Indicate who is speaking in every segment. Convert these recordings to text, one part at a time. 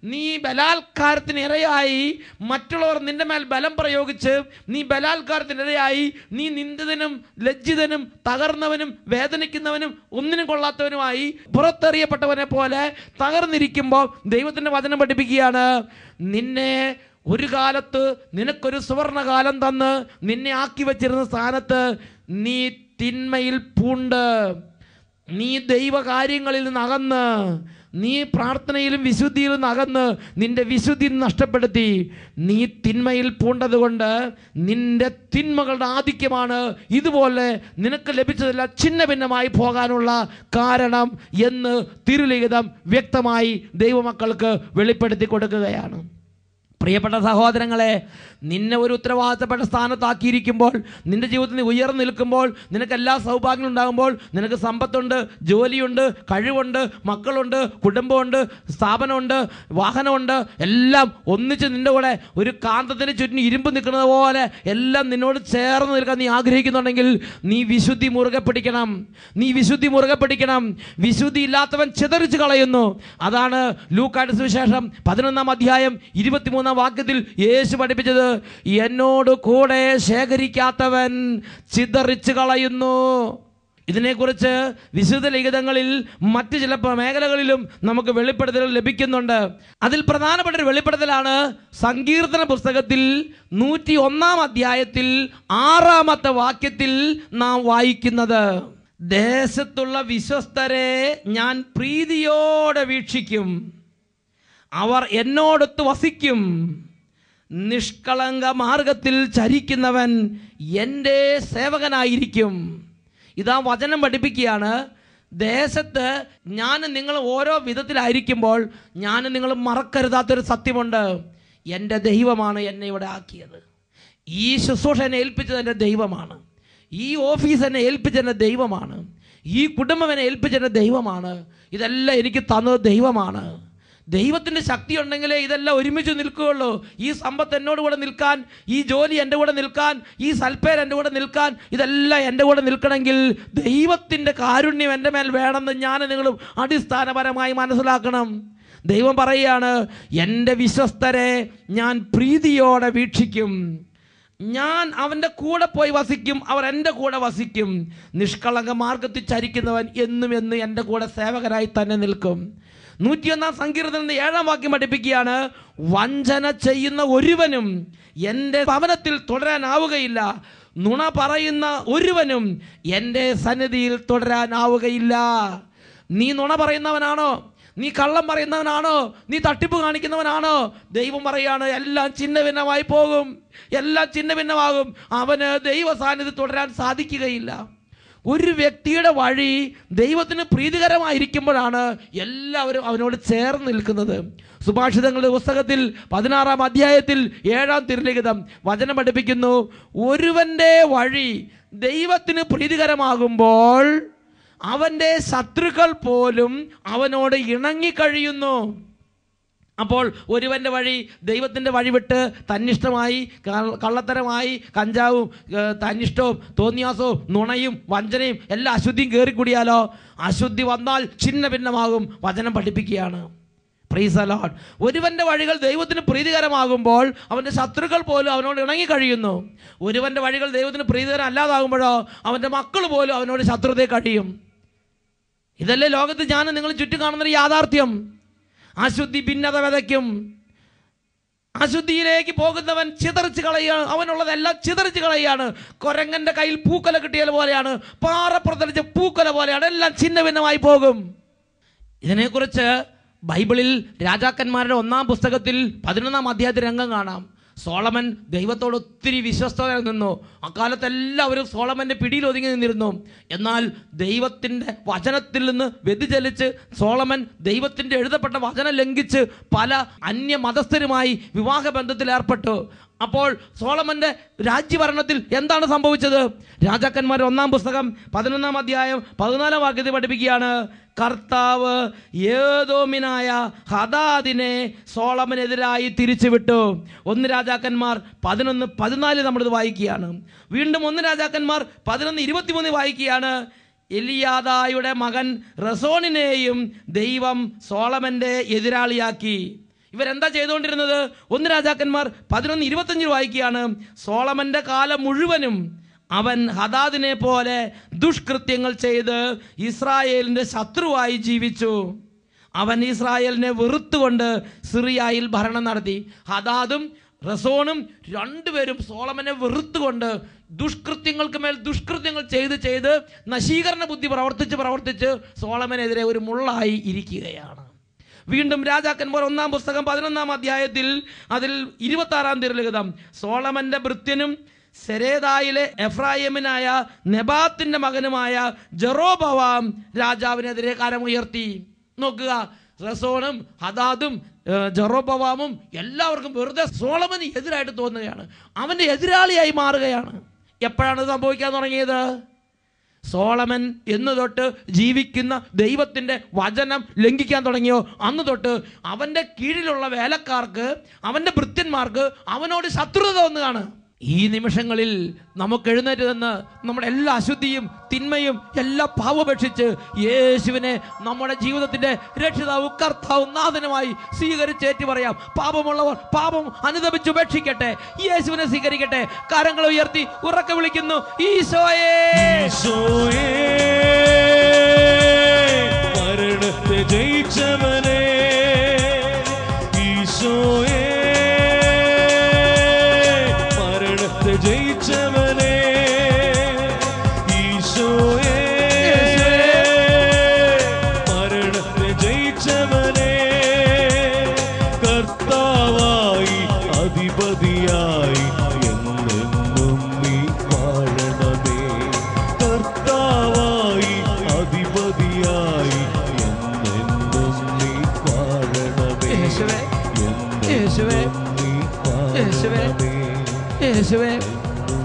Speaker 1: നീ ബലാത്കാരത്തിന് ഇരയായി, മറ്റുള്ളവർ നിന്റെ മേൽ ബലം പ്രയോഗിച്ച് നീ ബലാത്കാരത്തിന് ഇരയായി, നീ നിന്ദിതനും ലജ്ജിതനും തകർന്നവനും വേദനിക്കുന്നവനും ഒന്നിനും കൊള്ളാത്തവനുമായി പുറത്തെറിയപ്പെട്ടവനെ പോലെ തകർന്നിരിക്കുമ്പോൾ ദൈവത്തിൻ്റെ വചനം പഠിപ്പിക്കുകയാണ്, നിന്നെ ഒരു കാലത്ത് നിനക്കൊരു സുവർണകാലം തന്ന് നിന്നെ ആക്കി വച്ചിരുന്ന സ്ഥാനത്ത് നീ തിന്മയിൽ പൂണ്ട്, നീ ദൈവകാര്യങ്ങളിൽ നിന്ന് അകന്ന്, നീ പ്രാർത്ഥനയിലും വിശുദ്ധിയിലും നിന്ന് അകന്ന് നിന്റെ വിശുദ്ധി നഷ്ടപ്പെടുത്തി, നീ തിന്മയിൽ പൂണ്ടതുകൊണ്ട് നിന്റെ തിന്മകളുടെ ആധിക്യമാണ് ഇതുപോലെ നിനക്ക് ലഭിച്ചതല്ല ഛിന്ന ഭിന്നമായി പോകാനുള്ള കാരണം എന്ന് തിരുലിഖിതം വ്യക്തമായി ദൈവമക്കൾക്ക് വെളിപ്പെടുത്തി കൊടുക്കുകയാണ്. പ്രിയപ്പെട്ട സഹോദരങ്ങളെ, നിന്നെ ഒരു ഉത്തരവാദിത്തപ്പെട്ട സ്ഥാനത്താക്കിയിരിക്കുമ്പോൾ, നിൻ്റെ ജീവിതത്തിൽ നീ ഉയർന്നു നിൽക്കുമ്പോൾ, നിനക്ക് എല്ലാ സൗഭാഗ്യങ്ങളും ഉണ്ടാകുമ്പോൾ, നിനക്ക് സമ്പത്തുണ്ട്, ജോലിയുണ്ട്, കഴിവുണ്ട്, മക്കളുണ്ട്, കുടുംബമുണ്ട്, സ്ഥാപനമുണ്ട്, വാഹനമുണ്ട്, എല്ലാം ഒന്നിച്ച് നിൻ്റെ കൂടെ ഒരു കാന്തത്തിന് ചുറ്റും ഇരുമ്പ് നിൽക്കുന്നത് പോലെ എല്ലാം നിന്നോട് ചേർന്ന് നിൽക്കാൻ നീ ആഗ്രഹിക്കുന്നുണ്ടെങ്കിൽ നീ വിശുദ്ധി മുറുകെ പിടിക്കണം. നീ വിശുദ്ധി മുറുകെ പിടിക്കണം. വിശുദ്ധി ഇല്ലാത്തവൻ ചിതറിച്ച് കളയുന്നു. അതാണ് ലൂക്കായുടെ സുവിശേഷം 11-ാം അധ്യായം 23-ാം വാക്യത്തിൽ യേശു പഠിപ്പിച്ചത്, എന്നോട് കൂടെ ശേഖരിക്കാത്തവൻ ചിതറിച്ച് കളയുന്നു. ഇതിനെക്കുറിച്ച് വിശുദ്ധ ലിഖിതങ്ങളിൽ മറ്റ് ചില മേഖലകളിലും നമുക്ക് വെളിപ്പെടുത്തലുകൾ ലഭിക്കുന്നുണ്ട്. അതിൽ പ്രധാനപ്പെട്ട ഒരു വെളിപ്പെടുത്തലാണ് സങ്കീർത്തന പുസ്തകത്തിൽ 101-ാം അധ്യായത്തിൽ 6-ാമത്തെ വാക്യത്തിൽ നാം വായിക്കുന്നത്, ദേശത്തുള്ള വിശ്വസ്തരെ ഞാൻ പ്രീതിയോടെ വീക്ഷിക്കും, അവർ എന്നോടൊത്ത് വസിക്കും, നിഷ്കളങ്ക മാർഗത്തിൽ ചരിക്കുന്നവൻ എൻ്റെ സേവകനായിരിക്കും. ഇതാ വചനം പഠിപ്പിക്കുകയാണ്, ദേശത്ത് ഞാൻ നിങ്ങൾ ഓരോ വിധത്തിലായിരിക്കുമ്പോൾ ഞാൻ നിങ്ങൾ മറക്കരുതാത്തൊരു സത്യമുണ്ട്, എൻ്റെ ദൈവമാണ് എന്നെ ഇവിടെ ആക്കിയത്. ഈ ശുശ്രൂഷ എന്നെ ഏൽപ്പിച്ചത് എൻ്റെ ദൈവമാണ്. ഈ ഓഫീസ് എന്നെ ഏൽപ്പിച്ചെൻ്റെ ദൈവമാണ്. ഈ കുടുംബം എന്നെ ഏൽപ്പിച്ചെൻ്റെ ദൈവമാണ്. ഇതെല്ലാം എനിക്ക് തന്നത് ദൈവമാണ്. ദൈവത്തിൻ്റെ ശക്തി ഉണ്ടെങ്കിലേ ഇതെല്ലാം ഒരുമിച്ച് നിൽക്കുകയുള്ളൂ. ഈ സമ്പത്ത് എന്നോട് കൂടെ നിൽക്കാൻ, ഈ ജോലി എൻ്റെ കൂടെ നിൽക്കാൻ, ഈ സൽപ്പേര് എൻ്റെ കൂടെ നിൽക്കാൻ, ഇതെല്ലാം എൻ്റെ കൂടെ നിൽക്കണമെങ്കിൽ ദൈവത്തിൻ്റെ കാരുണ്യം എൻ്റെ മേൽ വേണമെന്ന് ഞാൻ നിങ്ങളും അടിസ്ഥാനപരമായി മനസ്സിലാക്കണം. ദൈവം പറയുകയാണ്, എൻ്റെ വിശ്വസ്തരെ ഞാൻ പ്രീതിയോടെ വീക്ഷിക്കും, ഞാൻ അവൻ്റെ കൂടെ പോയി വസിക്കും, അവർ എൻ്റെ കൂടെ വസിക്കും, നിഷ്കളങ്ക മാർഗത്തിൽ ചരിക്കുന്നവൻ എന്നും എൻ്റെ കൂടെ സേവകനായി തന്നെ നിൽക്കും. 101-ാം സങ്കീർത്തനത്തിൽ 7-ാം വാക്യം പഠിപ്പിക്കുകയാണ്, വഞ്ചന ചെയ്യുന്ന ഒരുവനും എൻ്റെ ഭവനത്തിൽ തുടരാനാവുകയില്ല, നുണ പറയുന്ന ഒരുവനും എൻ്റെ സന്നിധിയിൽ തുടരാനാവുകയില്ല. നീ നുണ പറയുന്നവനാണോ? നീ കള്ളം പറയുന്നവനാണോ? നീ തട്ടിപ്പ് കാണിക്കുന്നവനാണോ? ദൈവം പറയാണ്, എല്ലാം ഛിന്ന ഭിന്നമായി പോകും, എല്ലാം ഛിന്ന ഭിന്നമാകും. അവന് ദൈവ സാന്നിധ്യം തുടരാൻ സാധിക്കുകയില്ല. ഒരു വ്യക്തിയുടെ വഴി ദൈവത്തിന് പ്രീതികരമായിരിക്കുമ്പോഴാണ് എല്ലാവരും അവനോട് ചേർന്ന് നിൽക്കുന്നത്. സുഭാഷിതങ്ങളുടെ പുസ്തകത്തിൽ 16-ാം അധ്യായത്തിൽ 7-ാം തിരുലിഖിതം വചനം പഠിപ്പിക്കുന്നു, ഒരുവൻ്റെ വഴി ദൈവത്തിന് പ്രീതികരമാകുമ്പോൾ അവൻ്റെ ശത്രുക്കൾ പോലും അവനോട് ഇണങ്ങിക്കഴിയുന്നു. അപ്പോൾ ഒരുവൻ്റെ വഴി ദൈവത്തിൻ്റെ വഴി വിട്ട് തന്നിഷ്ടമായി കള്ളത്തരമായി കഞ്ചാവും തന്നിഷ്ടവും തോന്നിയാസവും നുണയും വഞ്ചനയും എല്ലാ അശുദ്ധിയും കയറിക്കൂടിയാലോ, അശുദ്ധി വന്നാൽ ഛിന്ന ഭിന്നമാകും. വചനം പഠിപ്പിക്കുകയാണ്. Praise the Lord. ഒരുവൻ്റെ വഴികൾ ദൈവത്തിന് പ്രീതികരമാകുമ്പോൾ അവൻ്റെ ശത്രുക്കൾ പോലും അവനോട് ഇണങ്ങിക്കഴിയുന്നു. ഒരുവൻ്റെ വഴികൾ ദൈവത്തിന് പ്രീതികരം അല്ലാതാകുമ്പോഴോ അവൻ്റെ മക്കൾ പോലും അവനോട് ശത്രുതയെ കഴിയും. ഇതല്ലേ ലോകത്ത് ഞാൻ നിങ്ങൾ ചുറ്റും കാണുന്നൊരു യാഥാർത്ഥ്യം. അശുദ്ധി ഭിന്നത വിതയ്ക്കും. അശുദ്ധിയിലേക്ക് പോകുന്നവൻ ചിതറിച്ച് കളയുകയാണ്. അവനുള്ളതെല്ലാം ചിതറിച്ച് കളയുകയാണ്. കൊരങ്ങൻ്റെ കയ്യിൽ പൂക്കൊല കിട്ടിയാൽ പോലെയാണ്, പാറപ്പുറത്തടിച്ച പൂക്കൊല പോലെയാണ്, എല്ലാം ഛിന്ന ഭിന്നമായി പോകും. ഇതിനെക്കുറിച്ച് ബൈബിളിൽ രാജാക്കന്മാരുടെ 1-ാം പുസ്തകത്തിൽ 11-ാം അധ്യായത്തിൽ രംഗം കാണാം. സോളമൻ ദൈവത്തോട് ഒത്തിരി വിശ്വസ്തത നിന്നു. അക്കാലത്ത് എല്ലാവരും സോളമൻ്റെ പിടിയിൽ ഒതുങ്ങി നിന്നിരുന്നു. എന്നാൽ ദൈവത്തിൻ്റെ വചനത്തിൽ നിന്ന് വ്യതിചലിച്ച് സോളമൻ ദൈവത്തിൻ്റെ എഴുതപ്പെട്ട വചനം ലംഘിച്ച് പല അന്യ മതസ്ഥരുമായി വിവാഹബന്ധത്തിൽ ഏർപ്പെട്ടു. അപ്പോൾ സോളമൻ്റെ രാജ്യഭരണത്തിൽ എന്താണ് സംഭവിച്ചത്? രാജാക്കന്മാർ 1-ാം പുസ്തകം 11-ാം അധ്യായം 14-ാം വാക്യത്തിൽ പഠിപ്പിക്കുകയാണ്, കർത്താവ് ഏദോമിനായ ഹദാദിനെ സോളമനെതിരായി തിരിച്ചുവിട്ടു. 1 രാജാക്കന്മാർ 11:14 നമ്മളിത് വായിക്കുകയാണ്. വീണ്ടും 1 രാജാക്കന്മാർ 11:23 വായിക്കുകയാണ്, എലിയാദായുടെ മകൻ റസോണിനെയും ദൈവം സോളമൻ്റെ എതിരാളിയാക്കി. ഇവരെന്താ ചെയ്തുകൊണ്ടിരുന്നത്? 1 രാജാക്കന്മാർ 11:25 വായിക്കുകയാണ്. സോളമന്റെ കാലം മുഴുവനും അവൻ ഹദാദിനെ പോലെ ദുഷ്കൃത്യങ്ങൾ ചെയ്ത് ഇസ്രായേലിൻ്റെ ശത്രുവായി ജീവിച്ചു. അവൻ ഇസ്രായേലിനെ വെറുത്തുകൊണ്ട് സിറിയയിൽ ഭരണം നടത്തി. ഹദാദും റസോണും രണ്ടുപേരും സോളമനെ വെറുത്തുകൊണ്ട് ദുഷ്കൃത്യങ്ങൾക്ക് മേൽ ദുഷ്കൃത്യങ്ങൾ ചെയ്ത് നശീകരണ ബുദ്ധി പ്രവർത്തിച്ച് സോളമനെതിരെ ഒരു മുള്ളായി ഇരിക്കുകയാണ്. വീണ്ടും രാജാക്കന്മാർ 1-ാം പുസ്തകം 11-ാം അധ്യായത്തിൽ അതിൽ 26-ാം തിരുലിഖിതം, സോളമന്റെ ഭൃത്യനും സെരേദായിലെ എഫ്രായിമിനായ നെബാത്തിന്റെ മകനുമായ ജെറോബവാം രാജാവിനെതിരെ കരമുയർത്തി. നോക്കുക, റസോണും ഹദാദും ജെറോബവാമും എല്ലാവർക്കും വെറുതെ സോളമന് എതിരായിട്ട് തോന്നുകയാണ്, അവൻ്റെ എതിരാളിയായി മാറുകയാണ്. എപ്പോഴാണ് സംഭവിക്കാൻ തുടങ്ങിയത്? സോളമൻ എന്ന് തൊട്ട് ജീവിക്കുന്ന ദൈവത്തിൻ്റെ വചനം ലംഘിക്കാൻ തുടങ്ങിയോ അന്ന് തൊട്ട് അവൻ്റെ കീഴിലുള്ള വേലക്കാർക്ക്, അവൻ്റെ ഭൃത്യന്മാർക്ക് അവനോട് ശത്രുത തോന്നുകയാണ്. ഈ നിമിഷങ്ങളിൽ നമുക്ക് എഴുന്നേറ്റ് നിന്ന് നമ്മുടെ എല്ലാ അശുദ്ധിയും തിന്മയും എല്ലാ പാപപേക്ഷിച്ച് യേശുവിനെ നമ്മുടെ ജീവിതത്തിൻ്റെ രക്ഷിതാവ് കർത്താവ് നാഥനുമായി സ്വീകരിച്ചേറ്റി പറയാം. പാപമുള്ളവർ പാപം അനുദപിച്ചുപേക്ഷിക്കട്ടെ, യേശുവിനെ സ്വീകരിക്കട്ടെ. കരങ്ങൾ ഉയർത്തി ഉറക്കെ വിളിക്കുന്നു, ഈശോയേ,
Speaker 2: മരണത്തെ ജയിച്ചവനേ, ഈശോയേ ജയിച്ചവനേ, ഈശോയേ മരണത്തെ ജയിച്ചവനേ, കർത്താവായി അധിപതിയായി എന്നെന്നും നീ വാഴണമേ, കർത്താവായി അധിപതിയായി എന്നെന്നും നീ വാഴണമേ,
Speaker 1: യേശുവേ യേശുവേ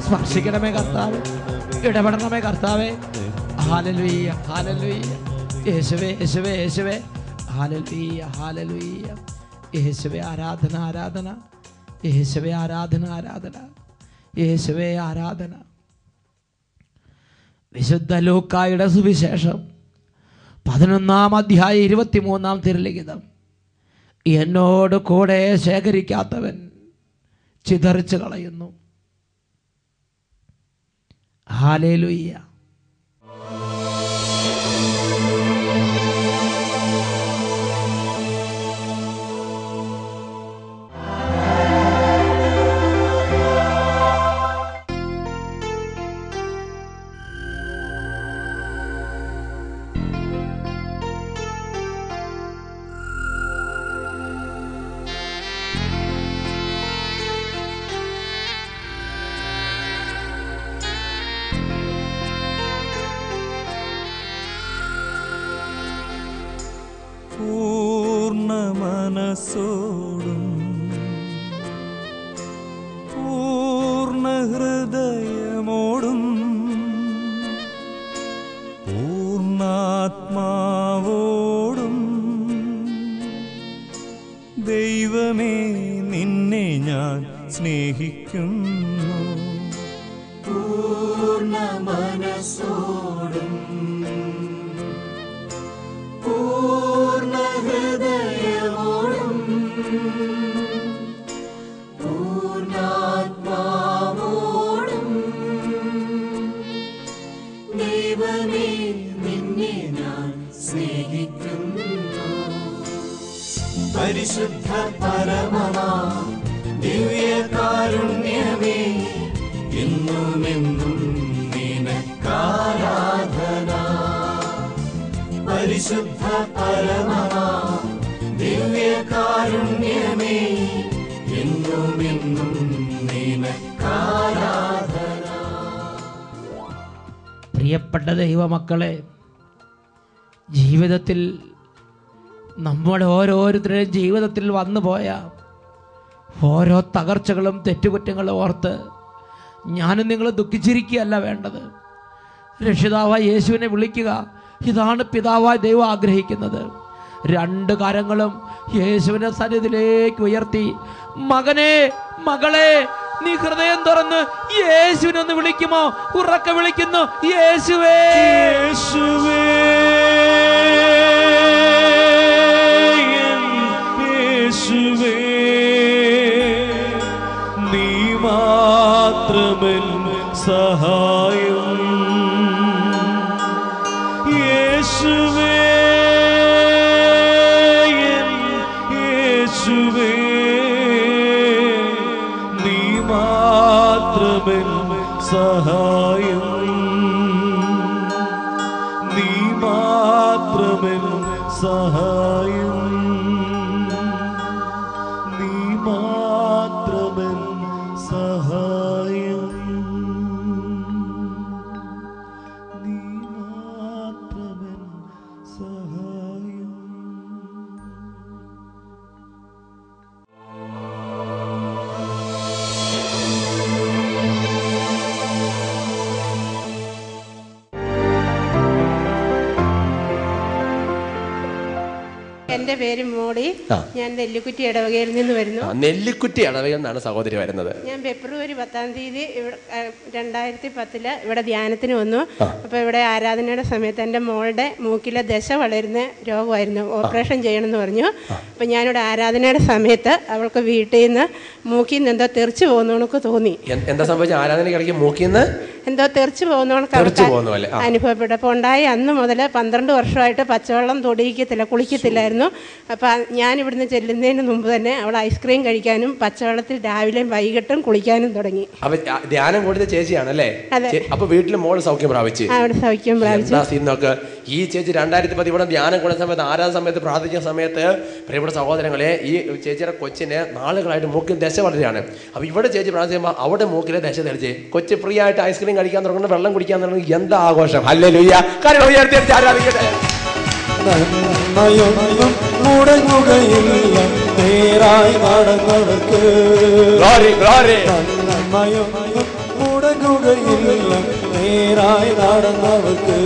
Speaker 1: സ്പർശിക്കണമേ കർത്താവേ, ഇടപെടണമേ കർത്താവേ. Hallelujah hallelujah. യേശുവേ യേശുവേ യേശുവേ ഹല്ലേലൂയ ഹല്ലേലൂയ. യേശുവേ ആരാധന ആരാധന, യേശുവേ ആരാധന ആരാധന, യേശുവേ ആരാധന. വിശുദ്ധ ലൂക്കായുടെ സുവിശേഷം 11-ാം അധ്യായം 23-ാം തിരുലിഖിതം, എന്നോട് കൂടെ ശേഖരിക്കാത്തവൻ ചിതറിച്ച് കളയുന്നു. ഹല്ലേലൂയ.
Speaker 2: മനസ്സോടും പൂർണ്ണ ഹൃദയമോടും പൂർണ്ണാത്മാവോടും ദൈവമേ നിന്നെ ഞാൻ സ്നേഹിക്കുന്നു. പൂർണ്ണ മനസ്സോടും പൂർണ്ണ ഹൃദയമോടും പൂർണ്ണാത്മാവോടും ദൈവമേ നിന്നെ ഞാൻ സ്നേഹിക്കുന്നു. പരിശുദ്ധ പരമമാ ദിവ്യകാരുണ്യമേ എന്നുമെന്നും നിനക്കാരാധന. പരിശുദ്ധ പരമമാ ദിവ്യകാരുണ്യമേ എന്നുമെന്നും നിനക്കാരാധന.
Speaker 1: പ്രിയപ്പെട്ട ദൈവമക്കളെ, ജീവിതത്തിൽ നമ്മുടെ ഓരോരുത്തരുടെയും ജീവിതത്തിൽ വന്നുപോയ ഓരോ തകർച്ചകളും തെറ്റുകുറ്റങ്ങളും ഓർത്ത് ഞാനും നിങ്ങൾ ദുഃഖിച്ചിരിക്കുകയല്ല വേണ്ടത്. രക്ഷിതാവായ യേശുവിനെ വിളിക്കുക. ഇതാണ് പിതാവായ ദൈവം ആഗ്രഹിക്കുന്നത്. രണ്ട് കരങ്ങളും യേശുവിൻ്റെ സന്നിധിയിലേക്ക് ഉയർത്തി, മകനെ മകളെ നീ ഹൃദയം തുറന്ന് യേശുവിനെ ഒന്ന് വിളിക്കുമോ? ഉറക്കെ വിളിക്കുന്നു, യേശുവേ യേശുവേ യേശു
Speaker 3: യേശുവേ നീ മാത്രമൻ സഹായം യേശുവേ യേശുവേ നീ മാത്രമൻ സഹായം നീ മാത്രമൻ സഹായം നീ മാത്രമൻ സഹായം നീ മാത്രമൻ സഹായം.
Speaker 4: എൻ്റെ പേര് മോളി. ഞാൻ നെല്ലിക്കുറ്റി ഇടവകയിൽ നിന്ന് വരുന്നു.
Speaker 5: നെല്ലിക്കുറ്റി ഇടവകയിൽ നിന്നാണ് സഹോദരി വരുന്നത്.
Speaker 4: ഞാൻ ഫെബ്രുവരി 10-ാം തീയതി 2010 ഇവിടെ ധ്യാനത്തിന് വന്നു. അപ്പോൾ ഇവിടെ ആരാധനയുടെ സമയത്ത് എൻ്റെ മോളുടെ മൂക്കിലെ ദശ വളരുന്ന രോഗമായിരുന്നു. ഓപ്പറേഷൻ ചെയ്യണമെന്ന് പറഞ്ഞു. അപ്പോൾ ഞാനിവിടെ ആരാധനയുടെ സമയത്ത് അവൾക്ക് വീട്ടിൽ നിന്ന് മൂക്കിൽ നിന്ന് എന്തോ തെറിച്ച് പോകുന്നവർക്ക് തോന്നി.
Speaker 5: എന്താ സംഭവിച്ച? ആരാധനയ്ക്കിടയ്ക്ക് മൂക്കിൽ നിന്ന്
Speaker 4: എന്തോ തെറിച്ച് പോകുന്നവർക്ക് അനുഭവപ്പെട്ടു. അപ്പോൾ ഉണ്ടായി അന്ന് മുതൽ 12 വർഷമായിട്ട് പച്ചവെള്ളം തൊടിയിക്കത്തില്ല, കുളിക്കത്തില്ലായിരുന്നു. അപ്പോൾ ഞാൻ ഇവിടുന്ന് ചെല്ലുന്നതിന് മുമ്പ് തന്നെ അവൾ ഐസ്ക്രീം കഴിക്കാനും പച്ചവെള്ളത്തിൽ രാവിലെയും വൈകിട്ടും കുളിക്കാനും തുടങ്ങി.
Speaker 5: ധ്യാനം കൂടുതൽ ചേച്ചിയാണല്ലേ? അപ്പൊ വീട്ടിൽ മോള് സൗഖ്യം പ്രാപിച്ചു.
Speaker 4: അവിടെ സൗഖ്യം പ്രാപിച്ചു.
Speaker 5: ഈ ചേച്ചി 2010 ഇവിടെ ധ്യാനം കൂടുന്ന സമയത്ത്, ആരാധന സമയത്ത്, പ്രാർത്ഥിക്കുന്ന സമയത്ത്, പ്രിയപ്പെട്ട സഹോദരങ്ങളെ, ഈ ചേച്ചിയുടെ കൊച്ചിന് നാളുകളായിട്ട് മൂക്കിൽ ദശ വളരുകയാണ്. അപ്പൊ ഇവിടെ ചേച്ചി പ്രാർത്ഥിക്കുമ്പോൾ അവിടെ മൂക്കിലെ ദശ തെളിച്ച് കൊച്ച് ഫ്രീ ആയിട്ട് ഐസ്ക്രീം കഴിക്കാൻ തുടങ്ങുന്നു, വെള്ളം കുടിക്കാൻ തുടങ്ങുന്നു. എന്താ ആഘോഷം! ഹല്ലേലൂയ! കാരണം ആരാധിക്കട്ടെ.
Speaker 3: നന്മയൊന്നും മുടങ്ങുകയില്ല നേരായി നടന്നവർക്ക്. നന്മയൊന്നും മുടങ്ങുകയില്ല നേരായി നടന്നവർക്ക്.